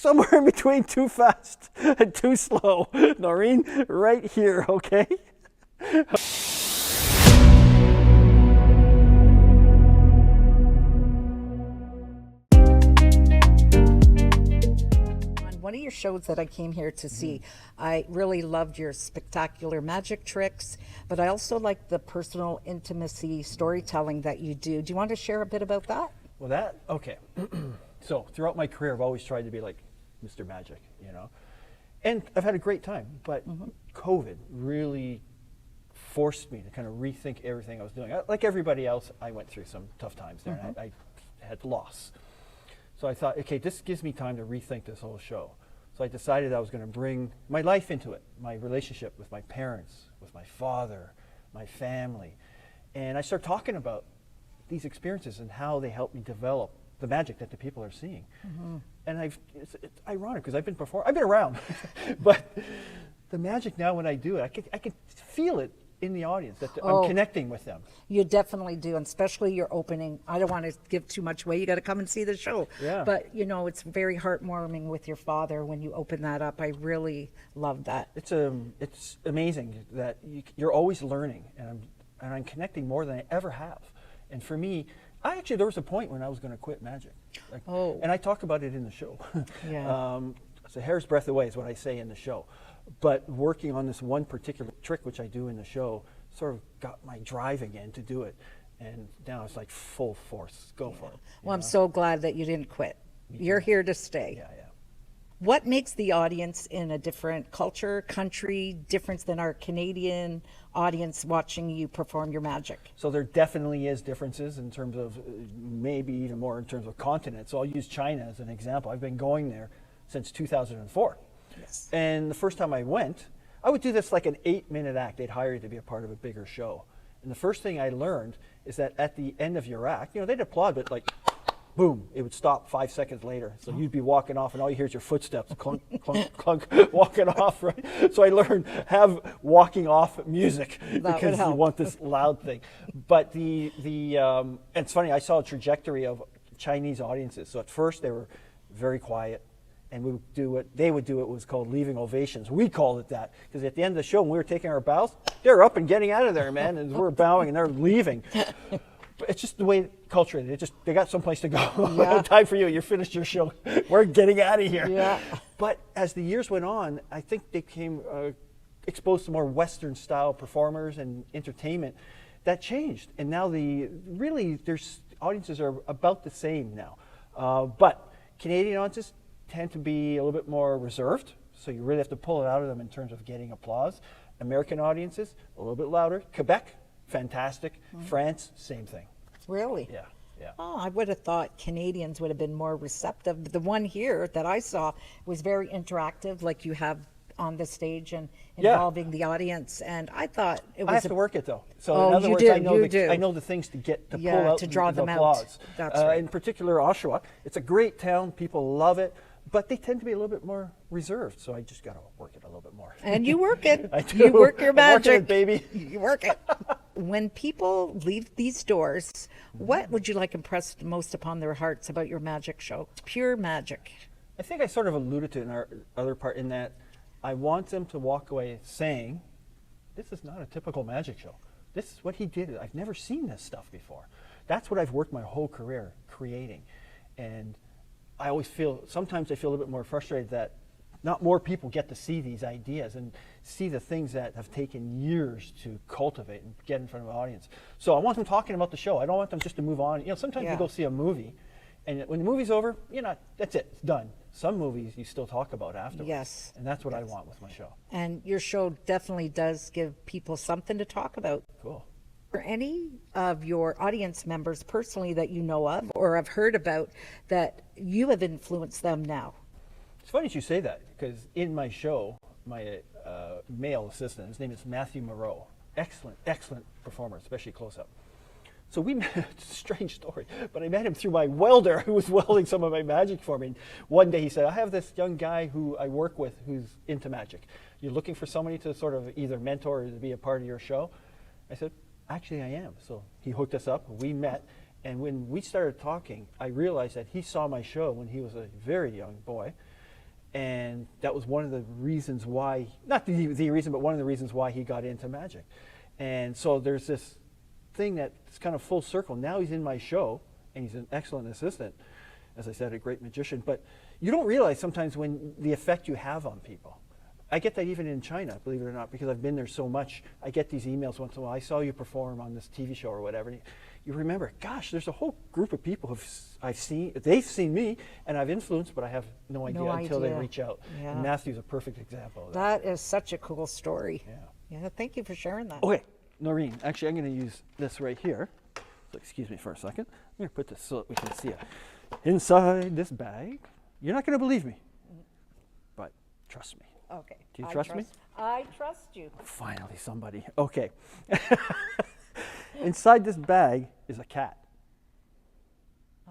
somewhere in between too fast and too slow. Noreen, right here, okay? One of your shows that I came here to see, I really loved your spectacular magic tricks, but I also like the personal intimacy storytelling that you do. Do you want to share a bit about that? Well, okay. So throughout my career, I've always tried to be like Mr. Magic, you know? And I've had a great time, but COVID really forced me to kind of rethink everything I was doing. Like everybody else, I went through some tough times there, and I had loss. So I thought, okay, this gives me time to rethink this whole show. So I decided I was going to bring my life into it, my relationship with my parents, with my father, my family. And I started talking about these experiences and how they helped me develop the magic that the people are seeing. And it's ironic because I've been around, but the magic now when I do it, I can feel it in the audience that I'm connecting with them. You definitely do, and especially your opening. I don't want to give too much away. You got to come and see the show. Yeah. But you know, it's very heartwarming with your father when you open that up. I really love that. It's amazing that you're always learning, and I'm connecting more than I ever have. And for me, there was a point when I was going to quit magic. And I talk about it in the show. Yeah. It's a hair's breadth away is what I say in the show. But working on this one particular trick, which I do in the show, sort of got my drive again to do it. And now it's like full force, go for it. Well, I'm so glad that you didn't quit. You're here to stay. Yeah. What makes the audience in a different culture, country, different than our Canadian audience watching you perform your magic? So there definitely is differences in terms of, maybe even more in terms of continent. So I'll use China as an example. I've been going there since 2004. Yes. And the first time I went, I would do this like an 8-minute act. They'd hire you to be a part of a bigger show. And the first thing I learned is that at the end of your act, they'd applaud, but like, boom, it would stop 5 seconds later. So you'd be walking off and all you hear is your footsteps, clunk, clunk, clunk, walking off, right? So I learned, have walking off music because you want this loud thing. But and it's funny, I saw a trajectory of Chinese audiences. So at first they were very quiet, and we would do what they would do. It was called leaving ovations. We called it that because at the end of the show, when we were taking our bows, they're up and getting out of there, man, and we're bowing and they're leaving. But it's just the way culture is. They got someplace to go. Yeah. Time for you. You finished your show. We're getting out of here. Yeah. But as the years went on, I think they became exposed to more Western style performers and entertainment. That changed, and now there's audiences are about the same now. But Canadian audiences tend to be a little bit more reserved, so you really have to pull it out of them in terms of getting applause. American audiences, a little bit louder. Quebec, fantastic. France, same thing. Really? Yeah. Oh, I would have thought Canadians would have been more receptive. But the one here that I saw was very interactive, like you have on the stage and involving the audience. And I thought it was. I have to work it though. So in other words, I know the things to pull out to draw the them applause. out. That's right. In particular, Oshawa, it's a great town. People love it. But they tend to be a little bit more reserved, so I just got to work it a little bit more. And you work it. I do. You work your magic. I'm working it, baby. You work it. When people leave these doors, what would you like impressed most upon their hearts about your magic show? Pure magic. I think I sort of alluded to it in our other part in that I want them to walk away saying, this is not a typical magic show. This is what he did. I've never seen this stuff before. That's what I've worked my whole career creating. And sometimes I feel a little bit more frustrated that not more people get to see these ideas and see the things that have taken years to cultivate and get in front of an audience. So I want them talking about the show. I don't want them just to move on. Sometimes you go see a movie, and when the movie's over, that's it, it's done. Some movies you still talk about afterwards. Yes. And that's what I want with my show. And your show definitely does give people something to talk about. Cool. Are any of your audience members personally that you know of or have heard about that you have influenced them now? It's funny you say that because in my show, my male assistant, his name is Matthew Moreau. Excellent performer, especially close-up. So we met, it's a strange story, but I met him through my welder who was welding some of my magic for me. And one day he said, I have this young guy who I work with who's into magic. You're looking for somebody to sort of either mentor or to be a part of your show? I said, actually I am. So he hooked us up, we met, and when we started talking, I realized that he saw my show when he was a very young boy, And that was one of the reasons why, not the reason, but one of the reasons why he got into magic. And so there's this thing that's kind of full circle. Now he's in my show, and he's an excellent assistant, as I said, a great magician. But you don't realize sometimes when the effect you have on people. I get that even in China, believe it or not, because I've been there so much. I get these emails once in a while. I saw you perform on this TV show or whatever. And you remember, gosh, there's a whole group of people they've seen me, and I've influenced, but I have no idea until they reach out. Yeah. And Matthew's a perfect example of that. That is such a cool story. Yeah. Yeah, thank you for sharing that. Okay, Noreen, actually, I'm going to use this right here. So excuse me for a second. I'm going to put this so that we can see it. Inside this bag, you're not going to believe me, but trust me. Okay. Do you trust me? I trust you. Finally, somebody. Okay. Inside this bag is a cat.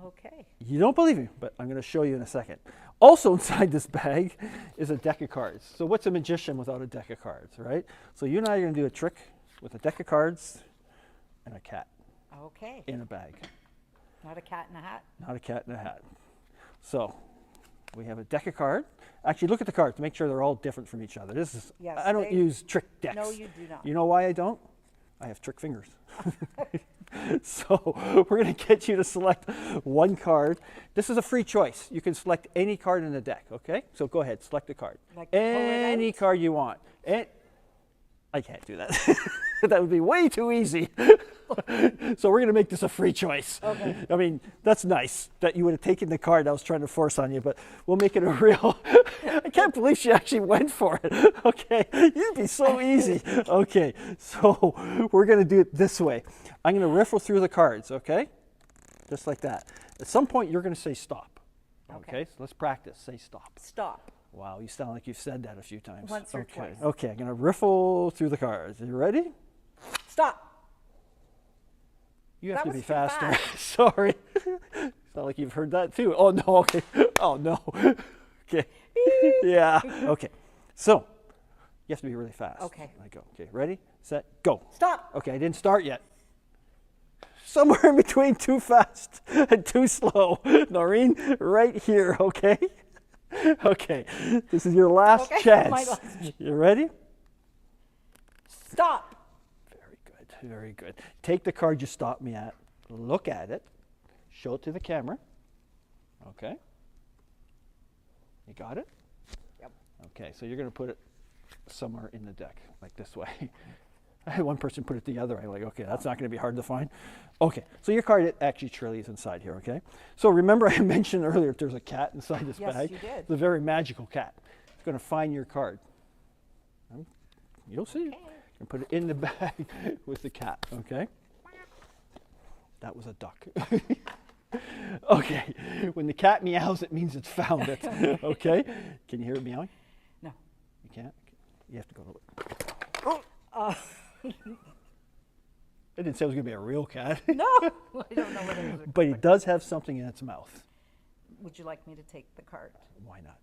Okay. You don't believe me, but I'm going to show you in a second. Also inside this bag is a deck of cards. So what's a magician without a deck of cards, right? So you and I are going to do a trick with a deck of cards and a cat Okay. in a bag. Not a cat in a hat. Not a cat in a hat. So we have a deck of cards. Actually, look at the cards to make sure they're all different from each other. This is, Yes, I don't use trick decks. No, you do not. You know why I don't? I have trick fingers. So we're going to get you to select one card. This is a free choice. You can select any card in the deck, okay? So go ahead, select a card. Like pull it any out? card you want. I can't do that. That would be way too easy. So we're going to make this a free choice. Okay. I mean, that's nice that you would have taken the card I was trying to force on you, but we'll make it a real. I can't believe she actually went for it. Okay, you'd be so easy. Okay, so we're going to do it this way. I'm going to riffle through the cards, okay? Just like that. At some point, you're going to say stop. Okay, so let's practice. Say stop. Stop. Wow, you sound like you've said that a few times. Once or okay. twice. Okay, I'm going to riffle through the cards. Are you ready? Stop. You have That to was be too faster. fast. Sorry. Sound like you've heard that too. Oh no. Okay. Oh no. Okay. Yeah. Okay. So you have to be really fast. Okay. I go. Okay. Ready? Set. Go. Stop. Okay. I didn't start yet. Somewhere in between too fast and too slow. Noreen, right here. Okay. Okay. This is your last Okay, chance. my last You ready? Stop. Very good, very good. Take the card you stopped me at, look at it, show it to the camera. Okay. You got it? Yep. Okay, so you're going to put it somewhere in the deck, like this way. I had one person put it the other way, like, okay, that's not going to be hard to find. Okay, so your card actually truly is inside here, okay? So remember I mentioned earlier there's a cat inside this Yes, bag? you did. It's a very magical cat. It's going to find your card. You'll see. And put it in the bag with the cat, okay? That was a duck. Okay, when the cat meows, it means it's found it, okay? Can you hear it meowing? No. You can't? You have to go to I didn't say it was going to be a real cat. No. I don't know what it is. But he does have something in its mouth. Would you like me to take the card? Why not?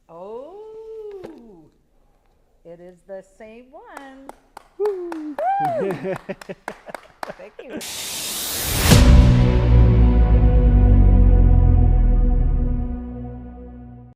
Oh. It is the same one. Thank you.